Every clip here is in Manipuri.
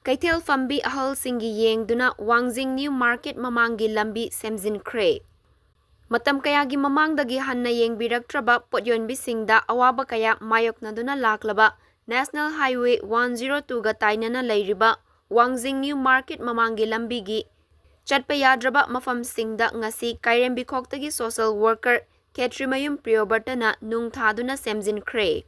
Keithel Fambi Ahal Singgi Yengduna Wangjing New Market Mamanggi Lambi Semjinkhre. Matam kayagi mamangdagi hanna yengbiraktraba potyonbisingda awaba kaya mayoknaduna laklaba National Highway 102 ga tainana leiriba Wangjing New Market Mamanggi Lambigi chatpa yadraba mafamsingda ngasi kairembikhokdagi social worker Ketrimayum Priyobertana nung thaduna Semjinkhre.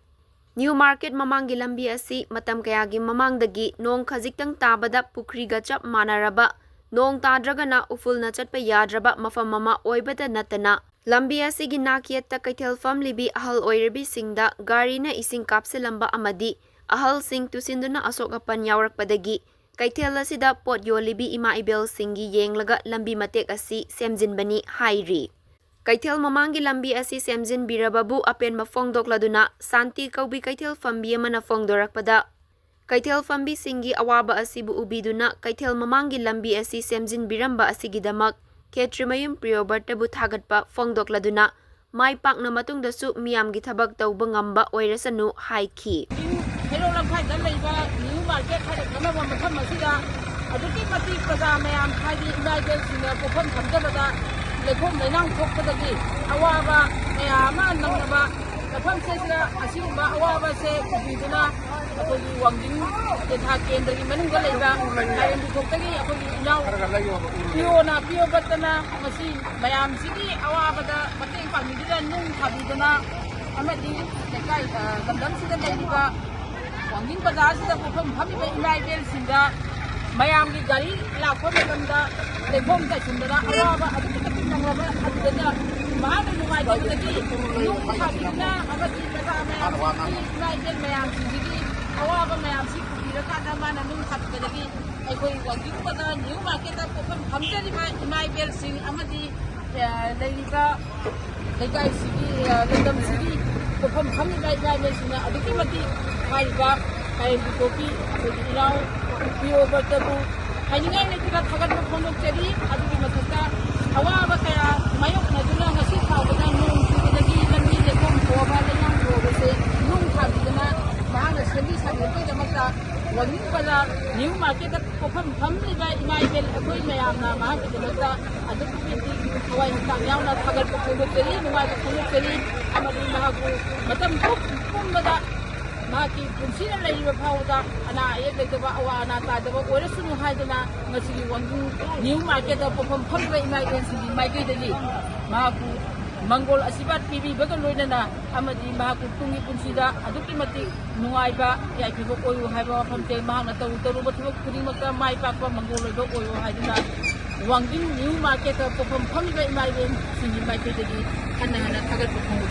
New Market Mamanggi Lambi asi matam kayagi mamangdagi nong khajiktang tabada pukriga chap manaraba nong tadragana ufulna chatpa yadraba mafam mama oibada natana lambi asigi nakiyatta Keithel famlibi ahal oirabi singda gari na ising kapsilamba amadi ahal sing tusinduna asokapan yawrakpadagi Keithel asida pot yolibi ima ibel Singgi yenglaga lambi matek asi semjinbani hairi. Keithel mamanggi lambi asi semjin birababu apen mafongdokladuna santi kaubi Keithel fambi amana fongdorakpada. Keithel fambi Singgi awaba asibu ubiduna Keithel mamanggi lambi asi semjin biramba asigidamak Ketrimayum Priyobertabu thagatpa fongdokladuna mai pakna matungdasu miyamgi thabak tauba ngamba oirasanu haiki. Lekom lenang thokpadagi awaba mayama nangnaba lafam sesira asigumba awaba se kubiduna akogi Wangjing jetha kendragi manungga leiba kairembi thoktagi akogi inaw piyo batana masi mayam sigi awabada mateng pangidira nung thabiduna amadi lekai gamdam sida leiba Wangjing bazar sida pofam phamiba imaibel sinda mayam gi gari lakho matamda lekom ta sundara awaba adu Nangaba aduna mahal nungai dagi nung thabina amadi basa mayam imaibel mayam sigi awaba mayam si kubira kada mana nung thabina dagi aikoi Wangjing bada new market ta pofam phamjariba imaibel sing amadi leiba legai sigi ledam sigi pofam phamiba imaibel sing aduki mati maiba kai bikopi akogi ilaw piyo batabu haningai ne kira thagat phonok cheri aduki mathata awaba kaya mayok na dula ngasi thawda nung tidagi lambi lekom thoba lenang thobase nung thabidana mahana sendi sabe damakta Wangjing bala new market pofam phamliba imaibel akoi mayamna mahaki damakta aduki awai hang yauna thagat phonok cheri nungai phonok cheri amadi mahaku matam pumbada Maki punsina leiba phawda ana ayek leitaba awana tadaba oirasunu haidana ngasigi Wangjing new market pofam phamba imaibel sigi maigai dali mahaku mangol asibat pibi baga loinana amadi mahaku tungi punsida aduki mati nungaiba yaipibo oyu haiba phamte mahana tawu taruba thubak khudingmakta mai pakpa mangol loiba oyu haidana Wangjing new market pofam phamba imaibel sigi maigai dali hana thagat phongo